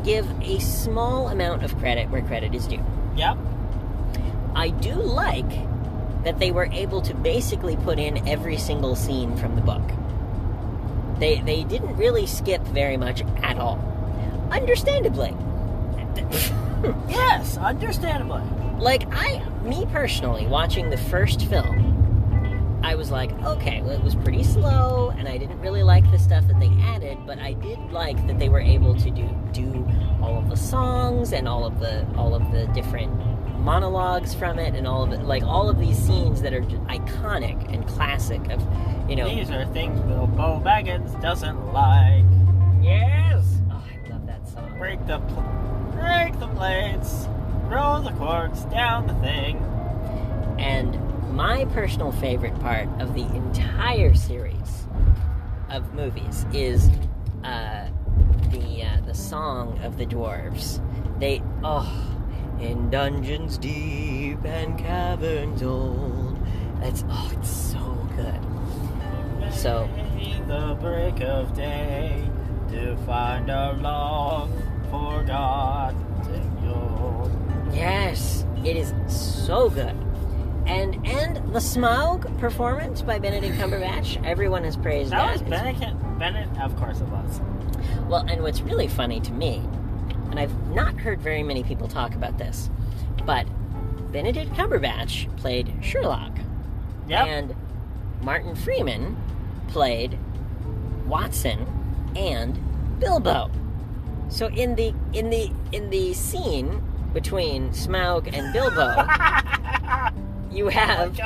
give a small amount of credit where credit is due. Yep. I do like that they were able to basically put in every single scene from the book. They didn't really skip very much at all. Understandably. Yes, understandably. Me personally, watching the first film, I was like, okay, well, it was pretty slow, and I didn't really like the stuff that they added, but I did like that they were able to do all of the songs and all of the different monologues from it, and all of it, all of these scenes that are iconic and classic of These are things Bilbo Baggins doesn't like. Yes! Oh, I love that song. Break the plates, throw the corks down the thing. And my personal favorite part of the entire series of movies is the song of the dwarves. In dungeons deep and caverns old. It's so good. So the break of day to find our long forgotten gold. yes, it is so good. And the Smaug performance by Benedict Cumberbatch, everyone has praised that. That was Benedict, of course it was. Well, and what's really funny to me, and I've not heard very many people talk about this, but Benedict Cumberbatch played Sherlock. Yep. And Martin Freeman played Watson and Bilbo. So in the scene between Smaug and Bilbo, you have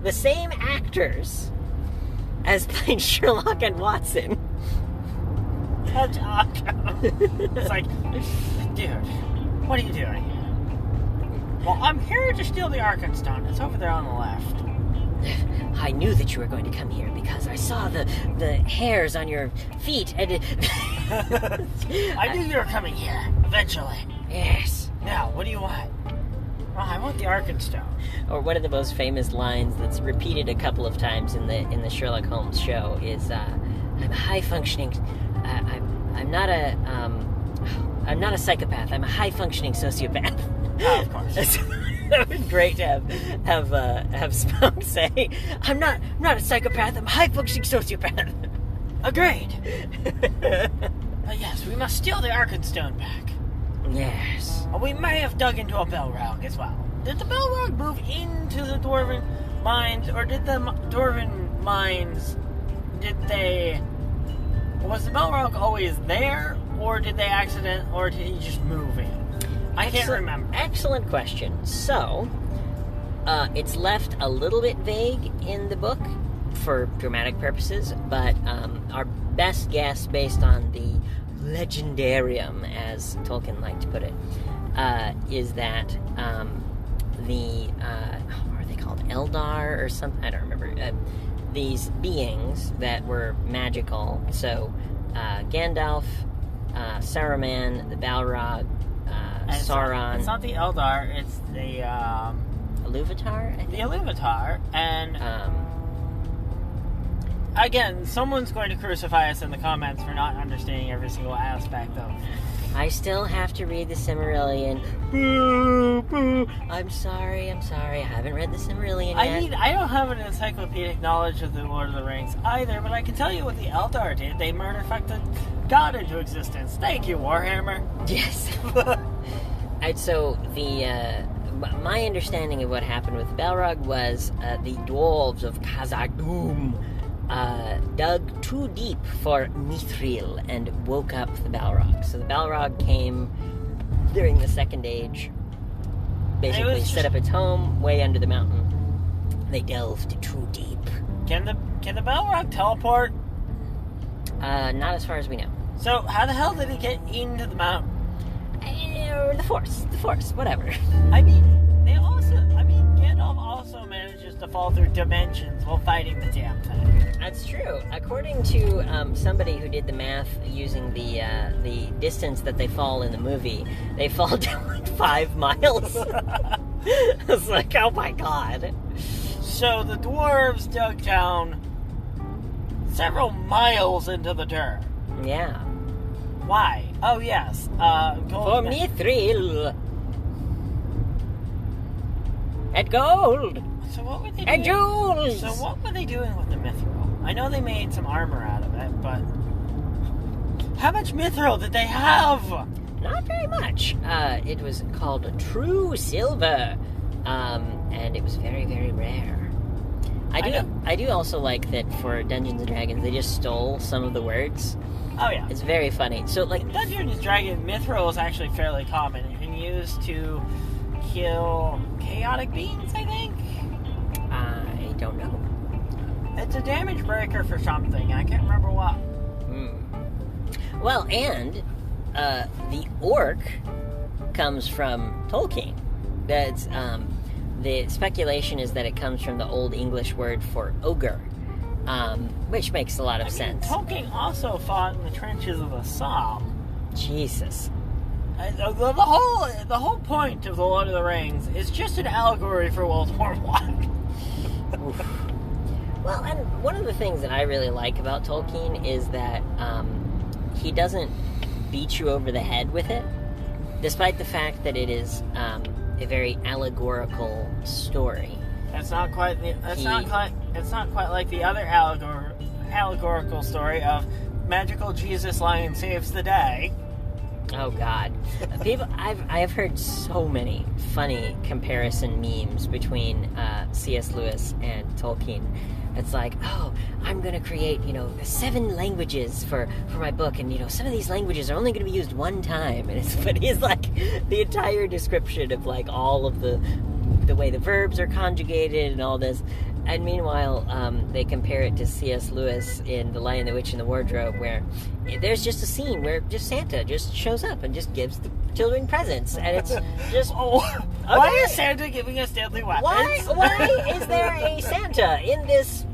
the same actors as playing Sherlock and Watson. That's awesome. It's like, dude, what are you doing? Well, I'm here to steal the Arkenstone. It's over there on the left. I knew that you were going to come here because I saw the hairs on your feet and I knew you were coming here, eventually. Yes. Now, what do you want? Oh, I want the Arkenstone. Or one of the most famous lines that's repeated a couple of times in the Sherlock Holmes show is, "I'm a high functioning. I'm not a psychopath. I'm a high functioning sociopath." Oh, of course. That would be great to have Smaug say, "I'm not a psychopath. I'm a high functioning sociopath." Agreed. But yes, we must steal the Arkenstone back. Yes. We may have dug into a Balrog as well. Did the Balrog move into the Dwarven mines, or did the Dwarven mines, was the Balrog always there, or did he just move in? I can't remember. Excellent question. So, it's left a little bit vague in the book for dramatic purposes, but our best guess, based on the legendarium, as Tolkien liked to put it, is that what are they called? Eldar or something? I don't remember. These beings that were magical. So, Gandalf, Saruman, the Balrog, Sauron. It's not the Eldar, it's the Iluvatar, I think? The Iluvatar, and again, someone's going to crucify us in the comments for not understanding every single aspect of. I still have to read the Silmarillion. Boo, boo. I'm sorry. I haven't read the Silmarillion yet. I don't have an encyclopedic knowledge of the Lord of the Rings either, but I can tell you what the Eldar did. They murder-fucked the god into existence. Thank you, Warhammer. Yes. And so my understanding of what happened with Balrog was the dwarves of Khazad-dûm dug too deep for Mithril and woke up the Balrog. So the Balrog came during the Second Age, basically set up its home way under the mountain. They delved too deep. Can the Balrog teleport? Not as far as we know. So how the hell did he get into the mountain? The Force, whatever. Gandalf also manages to fall through dimensions while fighting the damn thing. That's true. According to somebody who did the math using the distance that they fall in the movie, they fall down like 5 miles. It's like, oh my god. So the dwarves dug down several miles into the dirt. Yeah. Why? Oh yes. For Mithril. And gold. So what were they doing? And jewels. So what were they doing with the mithril? I know they made some armor out of it, but how much mithril did they have? Not very much. It was called true silver, and it was very, very rare. I do also like that for Dungeons and Dragons they just stole some of the words. Oh yeah, it's very funny. So like Dungeons and Dragons, mithril is actually fairly common and used to kill chaotic beings, I think. I don't know. It's a damage breaker for something. I can't remember what. Well, and the orc comes from Tolkien. That's the speculation is that it comes from the Old English word for ogre, which makes a lot of sense. Tolkien also fought in the trenches of the Somme. Jesus. The whole point of the Lord of the Rings is just an allegory for World War I. Well, and one of the things that I really like about Tolkien is that he doesn't beat you over the head with it, despite the fact that it is a very allegorical story. It's not quite like the other allegorical story of magical Jesus Lion saves the day. Oh God, I have heard so many funny comparison memes between C.S. Lewis and Tolkien. It's like, oh, I'm gonna create 7 languages for my book, and some of these languages are only gonna be used one time, but he's like the entire description of like all of the way the verbs are conjugated and all this. And meanwhile, they compare it to C.S. Lewis in The Lion, the Witch, and the Wardrobe, where there's just a scene where just Santa just shows up and just gives the children presents, and it's just why is Santa giving us deadly weapons? Why is there a Santa in this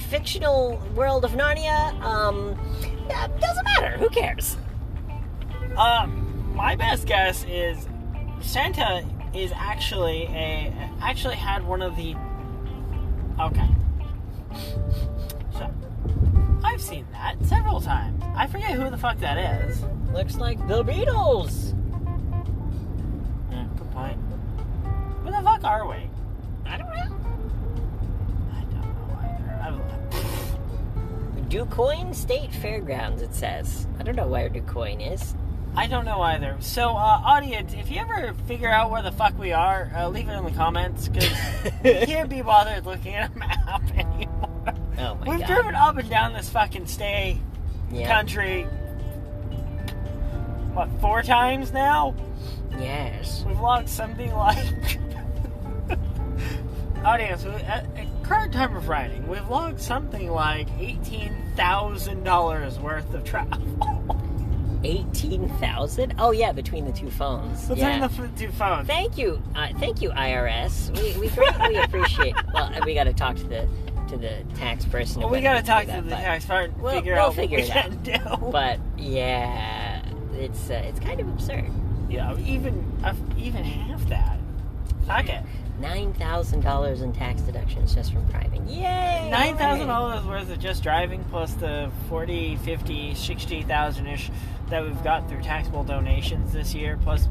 fictional world of Narnia? Doesn't matter. Who cares? My best guess is Santa is actually had one of the. Okay. So, I've seen that several times. I forget who the fuck that is. Looks like the Beatles. Yeah, good point. Where the fuck are we? I don't know. I don't know either. DuQuoin State Fairgrounds, it says. I don't know where DuQuoin is. I don't know either. So, audience, if you ever figure out where the fuck we are, leave it in the comments, because we can't be bothered looking at a map anymore. Oh my God. We've driven up and down this fucking country, 4 times now? Yes. We've logged something like... Audience, at current time of writing, we've logged something like $18,000 worth of travel. 18,000? Oh yeah, between the 2 phones. Between the 2 phones. Thank you, IRS. We greatly appreciate. Well, we got to talk to the tax person. Well, we got to talk to the tax person. We'll figure it out. Do. But yeah, it's kind of absurd. Yeah, even half that. Fuck it. $9,000 in tax deductions just from driving. Yay! $9,000 worth of just driving, plus the 40, 50, 60,000-ish that we've got through taxable donations this year, plus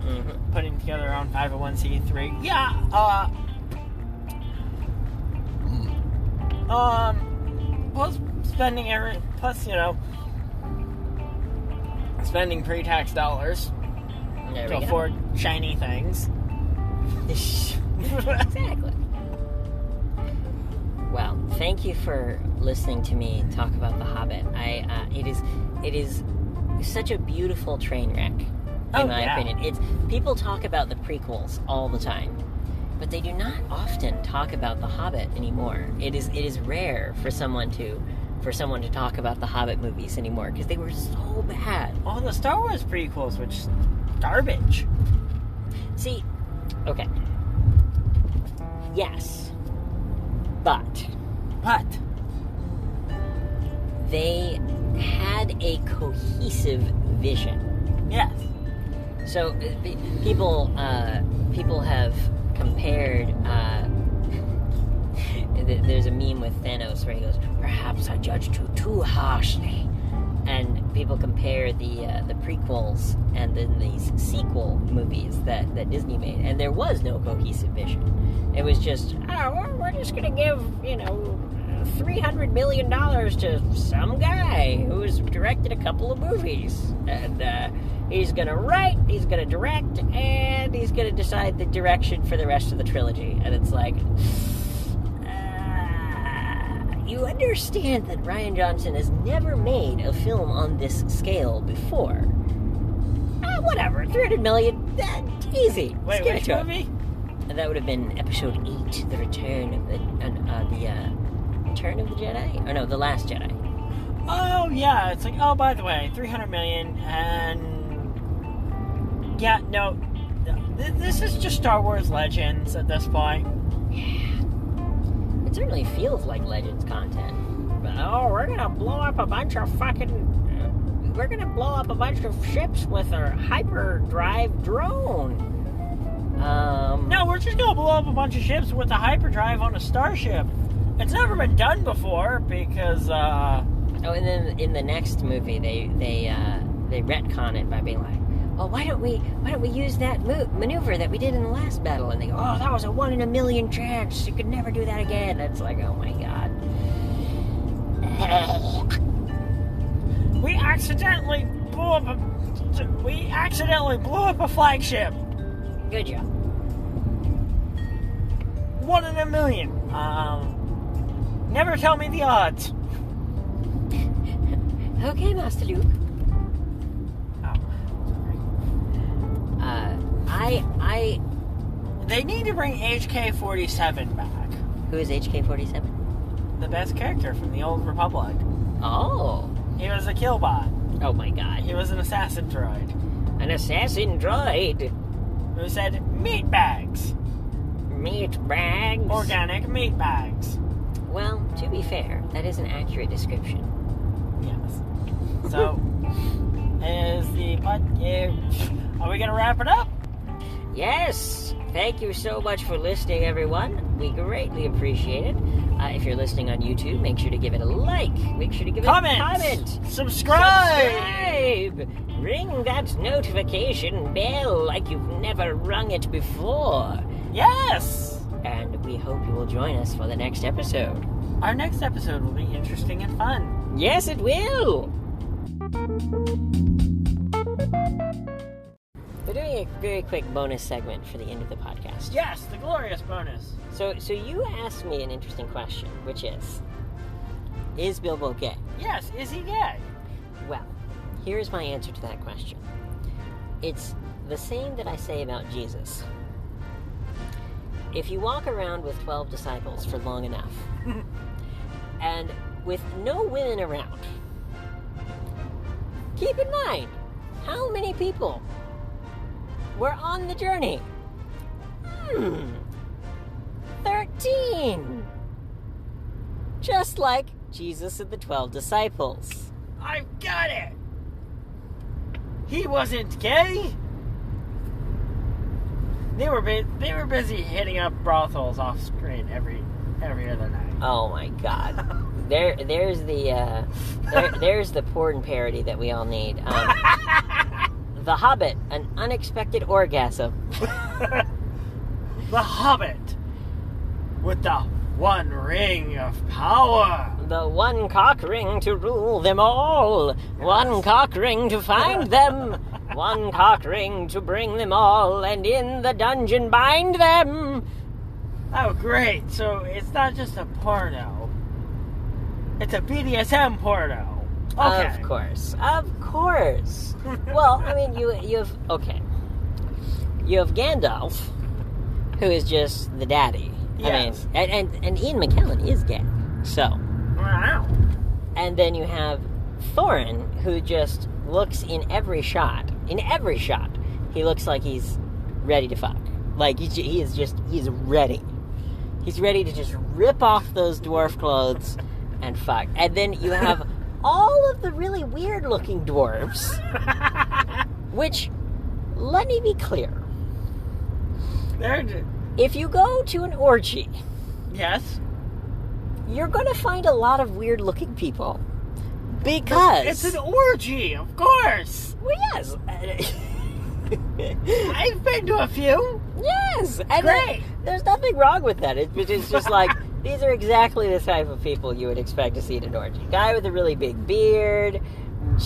putting together our own 501c3. Yeah, plus spending pre-tax dollars to afford shiny things. Exactly. Well, thank you for listening to me talk about The Hobbit. It is such a beautiful train wreck, in my opinion. People talk about the prequels all the time, but they do not often talk about The Hobbit anymore. It is rare for someone to talk about the Hobbit movies anymore because they were so bad. Oh, the Star Wars prequels, which garbage. See, okay. Yes. But they had a cohesive vision. Yes. So people have compared. There's a meme with Thanos where he goes, "Perhaps I judged you too harshly," and people compare the prequels and then these sequel movies that Disney made, and there was no cohesive vision. It was just, we're just gonna give $300 million to some guy who's directed a couple of movies, and he's gonna write, he's gonna direct, and he's gonna decide the direction for the rest of the trilogy. And it's like, you understand that Rian Johnson has never made a film on this scale before. Whatever, 300 million, easy. Wait, which movie? And that would have been Episode 8, The Return of the Return of the Jedi? Oh, no, The Last Jedi. Oh, yeah. It's like, oh, by the way, 300 million, and... Yeah, no. This is just Star Wars Legends at this point. Yeah. It certainly feels like Legends content. But, oh, we're gonna blow up a bunch of we're gonna blow up a bunch of ships with our hyperdrive drone. No, we're just gonna blow up a bunch of ships with a hyperdrive on a starship. It's never been done before because, Oh, and then in the next movie, they retcon it by being like, oh, why don't we use that maneuver that we did in the last battle? And they go, oh, that was a 1 in a million chance. You could never do that again. It's like, oh my god. We accidentally blew up a flagship. Good job. 1 in a million. Never tell me the odds. Okay, Master Luke. They need to bring HK-47 back. Who is HK-47? The best character from the Old Republic. Oh. He was a killbot. Oh my god. He was an assassin droid. An assassin droid. Who said meat bags. Meat bags. Organic meat bags. Well, to be fair, that is an accurate description. Yes. So, are we gonna wrap it up? Yes! Thank you so much for listening, everyone. We greatly appreciate it. If you're listening on YouTube, make sure to give it a like. Make sure to give it a comment. Subscribe! Ring that notification bell like you've never rung it before. Yes! And we hope you will join us for the next episode. Our next episode will be interesting and fun. Yes, it will! We're doing a very quick bonus segment for the end of the podcast. Yes, the glorious bonus. So you asked me an interesting question, which is Bilbo gay? Yes, is he gay? Well, here's my answer to that question. It's the same that I say about Jesus. If you walk around with 12 disciples for long enough, and with no women around, keep in mind how many people were on the journey. 13. Just like Jesus and the 12 disciples. I've got it. He wasn't gay. They were busy hitting up brothels off screen every other night. Oh my god. There's the porn parody that we all need. The Hobbit, an unexpected orgasm. The Hobbit with the one ring of power. The one cock ring to rule them all. Yes. One cock ring to find them. One cock ring to bring them all, and in the dungeon bind them. Oh, great. So it's not just a porno. It's a BDSM porno. Okay. Of course. Well, I mean, you have Gandalf, who is just the daddy. Yes. I mean, and Ian McKellen is gay. So. Wow. And then you have Thorin, who just looks in every shot, he looks like he's ready to fuck. Like, he's ready. He's ready to just rip off those dwarf clothes and fuck. And then you have all of the really weird-looking dwarves, which, let me be clear. If you go to an orgy... Yes? You're going to find a lot of weird-looking people. Because... It's an orgy, of course! Well, yes. I've been to a few. Yes! And great! There's nothing wrong with that. It's just like, these are exactly the type of people you would expect to see at an orgy. Guy with a really big beard,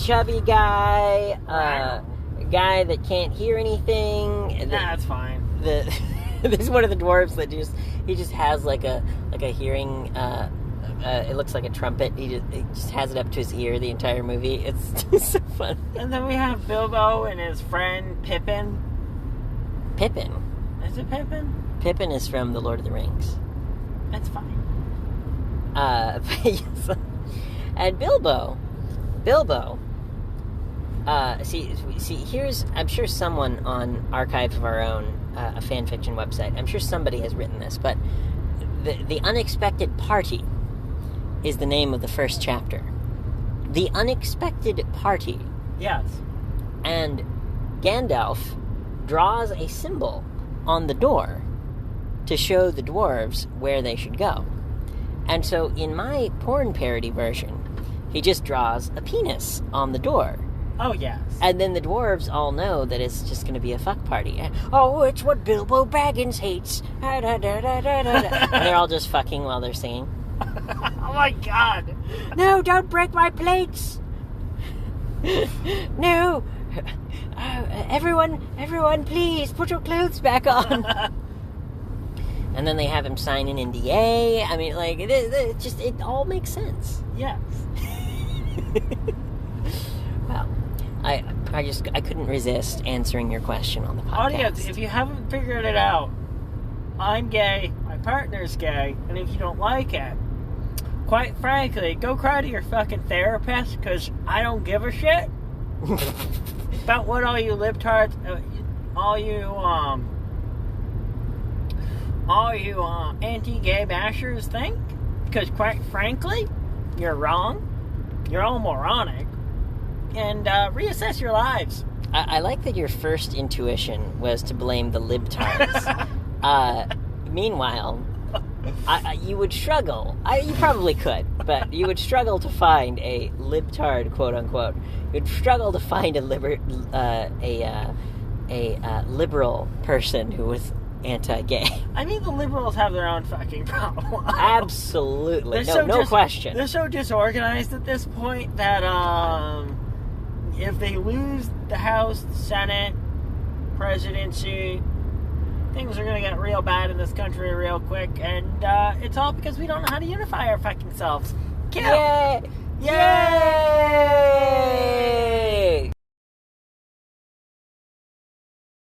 chubby guy, guy that can't hear anything. That's fine. There's one of the dwarves that he just has like a hearing. It looks like a trumpet. He just has it up to his ear the entire movie. It's so fun. And then we have Bilbo and his friend Pippin. Pippin? Is it Pippin? Pippin is from The Lord of the Rings. That's fine. Yes. And Bilbo, see, here's, I'm sure someone on Archive of Our Own, a fan fiction website, I'm sure somebody has written this, but the Unexpected Party is the name of the first chapter. The Unexpected Party. Yes. And Gandalf draws a symbol on the door to show the dwarves where they should go. And so in my porn parody version, he just draws a penis on the door. Oh, yes. And then the dwarves all know that it's just going to be a fuck party. And, oh, it's what Bilbo Baggins hates. And they're all just fucking while they're singing. Oh my god. No, don't break my plates. No. Everyone, please, put your clothes back on. And then they have him sign an NDA. I mean, like, it all makes sense. Yes. Well, I couldn't resist answering your question on the podcast. Audience, if you haven't figured it out, I'm gay, my partner's gay, and if you don't like it, quite frankly, go cry to your fucking therapist, because I don't give a shit about what all you libtards, all you anti-gay bashers think, because quite frankly, you're wrong, you're all moronic, and reassess your lives. I like that your first intuition was to blame the libtards. Meanwhile, you would struggle. You probably could, but you would struggle to find a libtard, quote unquote. You'd struggle to find a liberal person who was anti-gay. I mean, the liberals have their own fucking problem. Absolutely, no question. They're so disorganized at this point that if they lose the House, the Senate, presidency, things are going to get real bad in this country real quick, and it's all because we don't know how to unify our fucking selves. Kill! Yay! Yay!